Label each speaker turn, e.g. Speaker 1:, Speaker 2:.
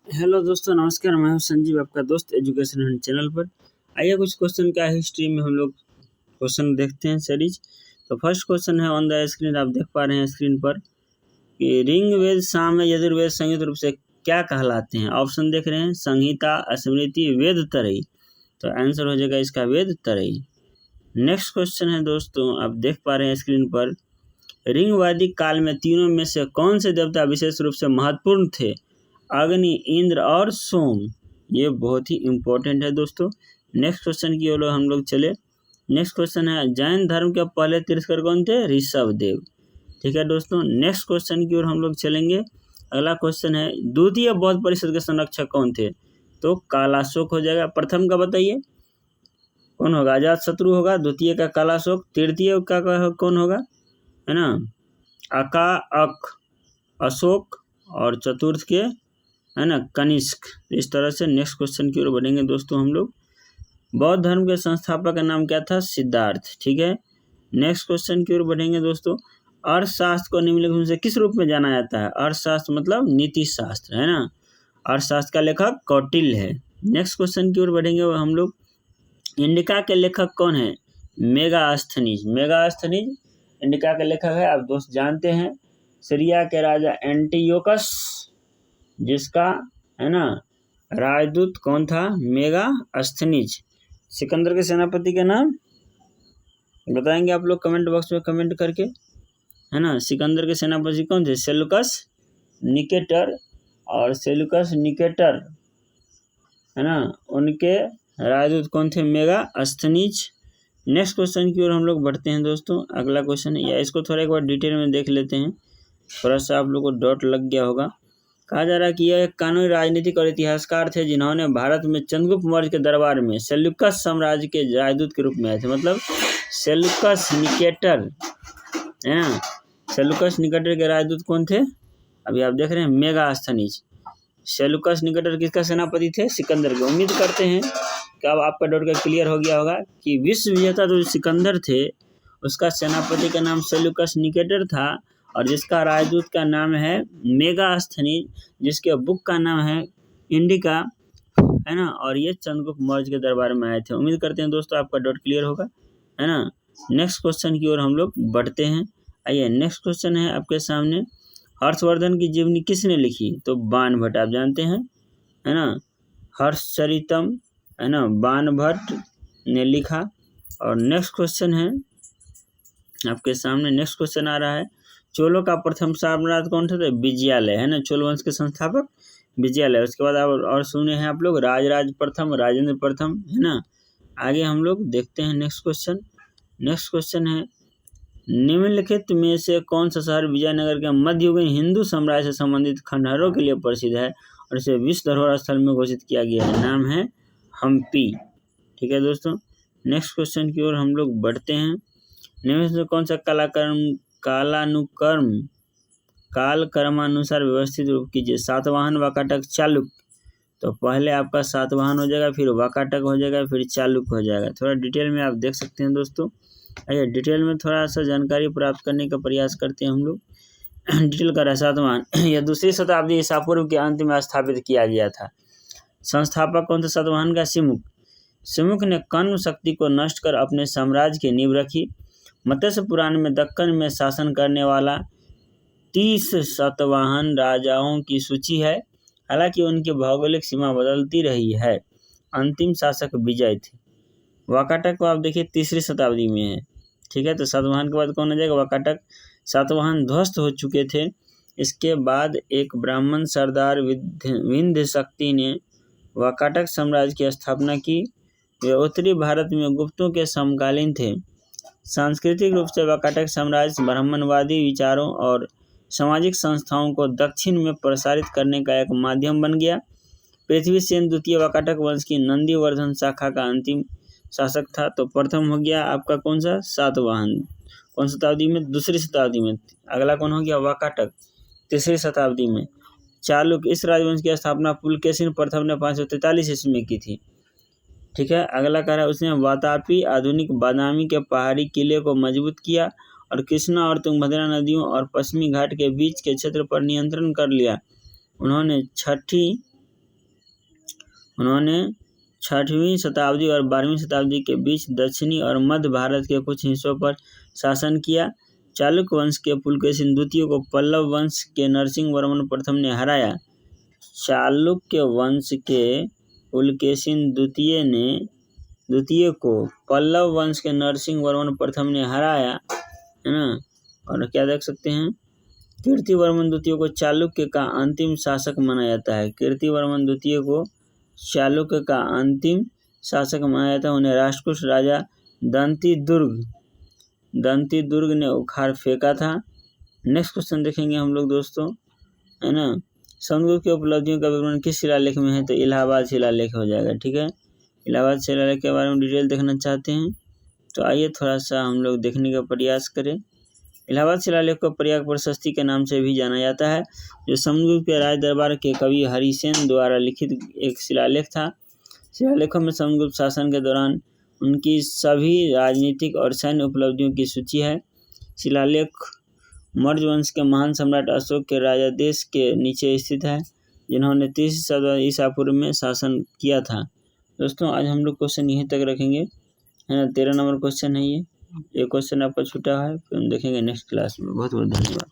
Speaker 1: Hello दोस्तों, नमस्कार। मैं हूं संजीव, आपका दोस्त एजुकेशन हंट चैनल पर। आइए कुछ क्वेश्चन का हिस्ट्री में हम लोग क्वेश्चन देखते हैं सीरीज। तो फर्स्ट क्वेश्चन है ऑन द स्क्रीन, आप देख पा रहे हैं स्क्रीन पर कि ऋग्वेद, साम, यजुर्वेद संयुक्त रूप से क्या कहलाते हैं। ऑप्शन देख रहे हैं, संहिता, स्मृति, वेद, तरई। तो आंसर हो जाएगा इसका वेद, तरई। नेक्स्ट क्वेश्चन है दोस्तों, आप देख पा रहे हैं स्क्रीन पर, ऋग्वैदिक काल में तीनों में से कौन से देवता विशेष रूप से महत्वपूर्ण थे। अग्नि, इंद्र और सोम। ये बहुत ही इम्पोर्टेंट है दोस्तों। नेक्स्ट क्वेश्चन की ओर हम लोग चले। नेक्स्ट क्वेश्चन है, जैन धर्म के पहले तीर्थंकर कौन थे। ऋषभदेव। ठीक है दोस्तों, नेक्स्ट क्वेश्चन की ओर हम लोग चलेंगे। अगला क्वेश्चन है, द्वितीय बौद्ध परिषद के संरक्षक कौन थे। तो कालाशोक हो जाएगा। प्रथम का बताइए कौन होगा। अजातशत्रु होगा। द्वितीय का कालाशोक। तृतीय का कौन होगा, है ना, अशोक। और चतुर्थ के, है ना, कनिष्क। इस तरह से नेक्स्ट क्वेश्चन की ओर बढ़ेंगे दोस्तों हम लोग। बौद्ध धर्म के संस्थापक का नाम क्या था। सिद्धार्थ। ठीक है, नेक्स्ट क्वेश्चन की ओर बढ़ेंगे दोस्तों। अर्थशास्त्र को निम्नलिखित में से किस रूप में जाना जाता है। अर्थशास्त्र मतलब नीति शास्त्र, है ना। अर्थशास्त्र का लेखक कौटिल्य है। नेक्स्ट क्वेश्चन की ओर बढ़ेंगे हम लोग। इंडिका के लेखक कौन है। मेगास्थनीज। मेगास्थनीज इंडिका के लेखक है, आप दोस्त जानते हैं। सीरिया के राजा एंटियोकस, जिसका, है ना, राजदूत कौन था। मेगास्थनीज। सिकंदर के सेनापति के नाम बताएंगे आप लोग कमेंट बॉक्स में कमेंट करके, है ना। सिकंदर के सेनापति कौन थे। Seleucus Nicator. और सेल्यूकस निकेटर, है ना, उनके राजदूत कौन थे। मेगास्थनीज। नेक्स्ट क्वेश्चन की ओर हम लोग बढ़ते हैं दोस्तों। अगला क्वेश्चन, या इसको थोड़ा एक बार डिटेल में देख लेते हैं, थोड़ा सा आप लोग को डॉट लग गया होगा। कहा जा रहा है कि यह एक कानूनी, राजनीतिक और इतिहासकार थे जिन्होंने भारत में चंद्रगुप्त मौर्य के दरबार में सेल्यूकस साम्राज्य के राजदूत के रूप में आए थे। मतलब सेल्यूकस निकेटर, है ना। सेल्यूकस निकेटर के राजदूत कौन थे, अभी आप देख रहे हैं, मेगास्थनीज। सेल्यूकस निकेटर किसका सेनापति थे। सिकंदर के। उम्मीद करते हैं कि अब आपका डाउट का क्लियर हो गया होगा कि विश्व विजेता जो सिकंदर थे, उसका सेनापति का नाम सेल्यूकस निकेटर था, और जिसका राजदूत का नाम है मेगास्थनीज, जिसके बुक का नाम है इंडिका, है ना। और ये चंद्रगुप्त मौर्य के दरबार में आए थे। उम्मीद करते हैं दोस्तों आपका डाउट क्लियर होगा, है ना। नेक्स्ट क्वेश्चन की ओर हम लोग बढ़ते हैं। आइए, नेक्स्ट क्वेश्चन है आपके सामने, हर्षवर्धन की जीवनी किसने लिखी। तो बाणभट्ट, आप जानते हैं, है ना। हर्षचरितम, है ना, बाणभट्ट ने लिखा। और नेक्स्ट क्वेश्चन है आपके सामने। नेक्स्ट क्वेश्चन आ रहा है, चोलों का प्रथम सम्राट कौन थे। विजयालय, है ना, चोल वंश के संस्थापक विजयालय। उसके बाद और सुने हैं आप लोग राजराज प्रथम, राजेंद्र प्रथम, है ना। आगे हम लोग देखते हैं नेक्स्ट क्वेश्चन। नेक्स्ट क्वेश्चन है, निम्नलिखित में से कौन सा शहर विजयनगर के मध्ययुगीन हिंदू साम्राज्य से संबंधित खंडहरों के लिए प्रसिद्ध है और इसे विश्व धरोहर स्थल में घोषित किया गया है। नाम है हम्पी। ठीक है दोस्तों, नेक्स्ट क्वेश्चन की ओर हम लोग बढ़ते हैं। निम्न में कौन सा काल क्रमानुसार व्यवस्थित रूप कीजिए। सातवाहन, वाकाटक, चालुक्य। तो पहले आपका सातवाहन हो जाएगा, फिर वाकाटक हो जाएगा, फिर चालुक्य हो जाएगा। थोड़ा डिटेल में आप देख सकते हैं दोस्तों। आइए डिटेल में थोड़ा सा जानकारी प्राप्त करने का प्रयास करते हैं हम लोग। डिटेल कर रहा है, सातवाहन यह दूसरी शताब्दी ईसा पूर्व के अंत में स्थापित किया गया था। संस्थापक कौन थे सातवाहन का। सिमुक। सिमुक ने कण्व शक्ति को नष्ट कर अपने साम्राज्य की नींव रखी। मत्स्य पुराण में दक्कन में शासन करने वाला 30 सातवाहन राजाओं की सूची है, हालांकि उनकी भौगोलिक सीमा बदलती रही है। अंतिम शासक विजय थे। वाकाटक को आप देखिए तीसरी शताब्दी में है। ठीक है, तो सातवाहन के बाद कौन हो जाएगा, वाकाटक। सातवाहन ध्वस्त हो चुके थे। इसके बाद एक ब्राह्मण सरदार विंध्य शक्ति ने वाकाटक साम्राज्य की स्थापना की। वे उत्तरी भारत में गुप्तों के समकालीन थे। सांस्कृतिक रूप से वाकाटक साम्राज्य ब्राह्मणवादी विचारों और सामाजिक संस्थाओं को दक्षिण में प्रसारित करने का एक माध्यम बन गया। पृथ्वीसेन द्वितीय वाकाटक वंश की नंदीवर्धन शाखा का अंतिम शासक था। तो प्रथम हो गया आपका कौन सा, सातवाहन। कौन शताब्दी में, दूसरी शताब्दी में। अगला कौन हो गया, वाकाटक, तीसरी शताब्दी में। चालुक्य, इस राजवंश की स्थापना पुलकेशिन प्रथम ने 543 ईस्वी में की थी। ठीक है, अगला कह रहा है, उसने वातापी, आधुनिक बादामी के पहाड़ी किले को मजबूत किया और कृष्णा और तुंगभद्रा नदियों और पश्चिमी घाट के बीच के क्षेत्र पर नियंत्रण कर लिया। उन्होंने छठी उन्होंने 6वीं शताब्दी और 12वीं शताब्दी के बीच दक्षिणी और मध्य भारत के कुछ हिस्सों पर शासन किया। चालुक्य वंश के पुलकेशिन द्वितीय को पल्लव वंश के नरसिंह वर्मन प्रथम ने हराया। चालुक्य वंश के पुलकेशिन द्वितीय को पल्लव वंश के नरसिंह वर्मन प्रथम ने हराया, है ना। और क्या देख सकते हैं, कीर्तिवर्मन द्वितीय को चालुक्य का अंतिम शासक माना जाता है। कीर्तिवर्मन द्वितीय को चालुक्य का अंतिम शासक माना जाता है। उन्हें राष्ट्रकूट राजा दंतीदुर्ग ने उखाड़ फेंका था। नेक्स्ट क्वेश्चन देखेंगे हम लोग दोस्तों, है ना। समुद्रगुप्त की उपलब्धियों का विवरण किस शिलालेख में है, तो इलाहाबाद शिलालेख हो जाएगा, ठीक है। इलाहाबाद शिलालेख के बारे में डिटेल देखना चाहते हैं तो आइए थोड़ा सा हम लोग देखने का प्रयास करें। इलाहाबाद शिलालेख को प्रयाग प्रशस्ति के नाम से भी जाना जाता है, जो समुद्रगुप्त के राज दरबार के कवि हरिसेन द्वारा लिखित एक शिलालेख था। शिलालेखों में समुद्रगुप्त शासन के दौरान उनकी सभी राजनीतिक और सैन्य उपलब्धियों की सूची है। शिलालेख मौर्य वंश के महान सम्राट अशोक के राजादेश के नीचे स्थित है, जिन्होंने 30 शताब्दी ईसा पूर्व में शासन किया था। दोस्तों आज हम लोग क्वेश्चन यहीं तक रखेंगे, है ना। 13 नंबर क्वेश्चन है ये क्वेश्चन आपका छूटा है, फिर हम देखेंगे नेक्स्ट क्लास में। बहुत बहुत धन्यवाद।